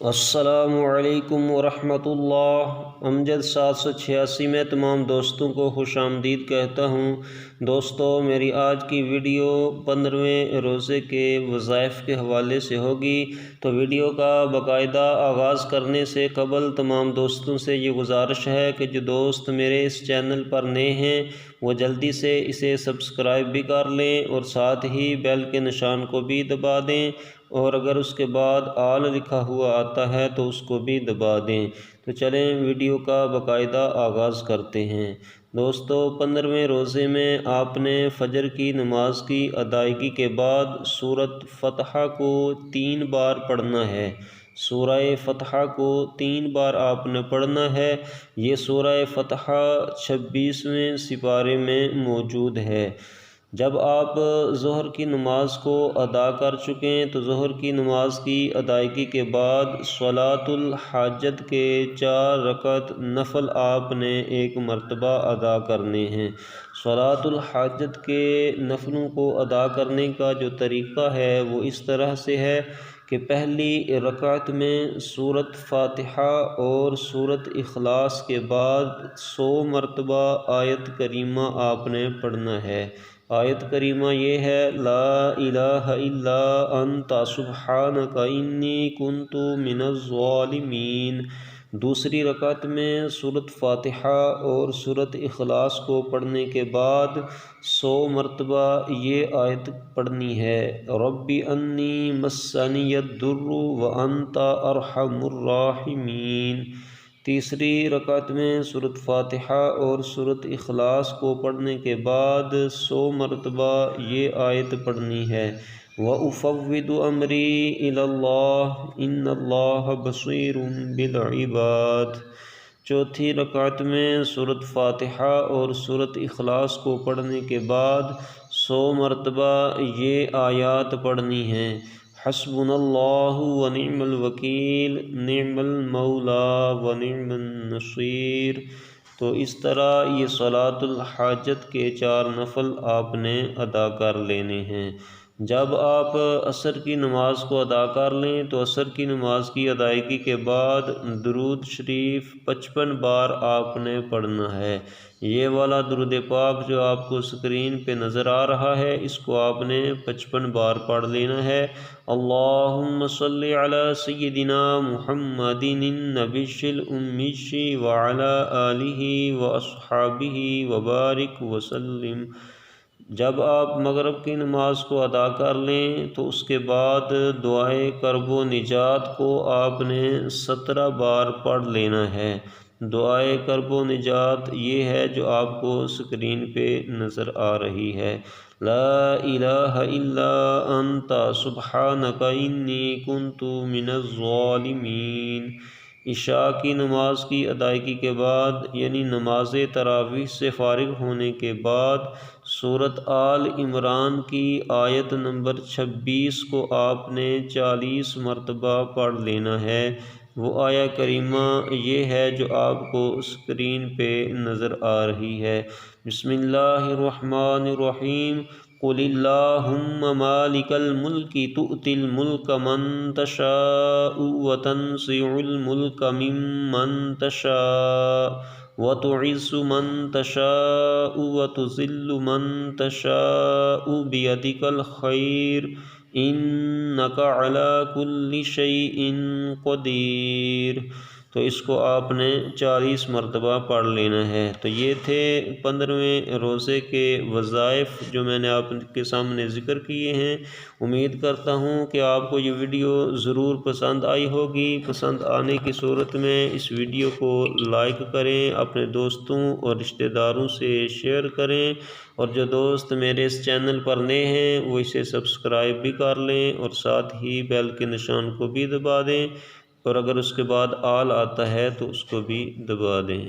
السلام علیکم ورحمۃ اللہ۔ امجد 786 میں تمام دوستوں کو خوش آمدید کہتا ہوں۔ دوستو، میری آج کی ویڈیو 15ویں روزے کے وظائف کے حوالے سے ہوگی، تو ویڈیو کا باقاعدہ آغاز کرنے سے قبل تمام دوستوں سے یہ گزارش ہے کہ جو دوست میرے اس چینل پر نئے ہیں وہ جلدی سے اسے سبسکرائب بھی کر لیں اور ساتھ ہی بیل کے نشان کو بھی دبا دیں، اور اگر اس کے بعد آل لکھا ہوا آتا ہے تو اس کو بھی دبا دیں۔ تو چلیں ویڈیو کا باقاعدہ آغاز کرتے ہیں۔ دوستو، 15ویں روزے میں آپ نے فجر کی نماز کی ادائیگی کے بعد سورۃ فتح کو 3 بار پڑھنا ہے۔ سورہ فتح کو 3 بار آپ نے پڑھنا ہے۔ یہ سورہ فتح 26ویں سپارے میں موجود ہے۔ جب آپ ظہر کی نماز کو ادا کر چکیں تو ظہر کی نماز کی ادائیگی کے بعد صلاۃ الحاجت کے 4 رکعت نفل آپ نے 1 مرتبہ ادا کرنے ہیں۔ صلاۃ الحاجت کے نفلوں کو ادا کرنے کا جو طریقہ ہے وہ اس طرح سے ہے کہ پہلی رکعت میں سورۃ فاتحہ اور سورۃ اخلاص کے بعد 100 مرتبہ آیت کریمہ آپ نے پڑھنا ہے۔ آیت کریمہ یہ ہے: لا الہ الا انت سبحانک انی کنت من الظالمین۔ دوسری رکعت میں سورۃ فاتحہ اور سورۃ اخلاص کو پڑھنے کے بعد 100 مرتبہ یہ آیت پڑھنی ہے: رب انی مسنی الضر وانت ارحم الراحمین۔ تیسری رکعت میں سورۃ فاتحہ اور سورۃ اخلاص کو پڑھنے کے بعد 100 مرتبہ یہ آیت پڑھنی ہے: وَأُفَوِّضُ أَمْرِي إِلَى اللَّهِ إِنَّ اللَّهَ بَصِيرٌ بِالْعِبَادِ۔ چوتھی رکعت میں سورۃ فاتحہ اور سورۃ اخلاص کو پڑھنے کے بعد 100 مرتبہ یہ آیات پڑھنی ہیں: حسبنا اللہ ونعم الوکیل، نعم المولا ونعم النصیر۔ تو اس طرح یہ صلاۃ الحاجت کے 4 نفل آپ نے ادا کر لینے ہیں۔ جب آپ عصر کی نماز کو ادا کر لیں تو عصر کی نماز کی ادائیگی کے بعد درود شریف 55 بار آپ نے پڑھنا ہے۔ یہ والا درود پاک جو آپ کو اسکرین پہ نظر آ رہا ہے، اس کو آپ نے 55 بار پڑھ لینا ہے۔ اللہم صلی علی سیدنا محمد النبی الأمی وعلی آلہ واصحابہ وبارک وسلم۔ جب آپ مغرب کی نماز کو ادا کر لیں تو اس کے بعد دعائے کرب و نجات کو آپ نے 17 بار پڑھ لینا ہے۔ دعائے کرب و نجات یہ ہے جو آپ کو اسکرین پہ نظر آ رہی ہے: لا الہ الا انت سبحانک انی کنت من الظالمین۔ عشاء کی نماز کی ادائیگی کے بعد یعنی نماز تراویح سے فارغ ہونے کے بعد سورۃ آل عمران کی آیت نمبر 26 کو آپ نے 40 مرتبہ پڑھ لینا ہے۔ وہ آیت کریمہ یہ ہے جو آپ کو اسکرین پہ نظر آ رہی ہے: بسم اللہ الرحمن الرحیم، قل اللہم مالک الملک تؤتی الملک من تشاء وتنزع الملک ممن تشاء وتعز من تشاء وتذل من تشاء بیدک الخیر انک علی کل شیء قدیر۔ تو اس کو آپ نے 40 مرتبہ پڑھ لینا ہے۔ تو یہ تھے 15ویں روزے کے وظائف جو میں نے آپ کے سامنے ذکر کیے ہیں۔ امید کرتا ہوں کہ آپ کو یہ ویڈیو ضرور پسند آئی ہوگی۔ پسند آنے کی صورت میں اس ویڈیو کو لائک کریں، اپنے دوستوں اور رشتہ داروں سے شیئر کریں، اور جو دوست میرے اس چینل پر نئے ہیں وہ اسے سبسکرائب بھی کر لیں اور ساتھ ہی بیل کے نشان کو بھی دبا دیں، اور اگر اس کے بعد آل آتا ہے تو اس کو بھی دبا دیں۔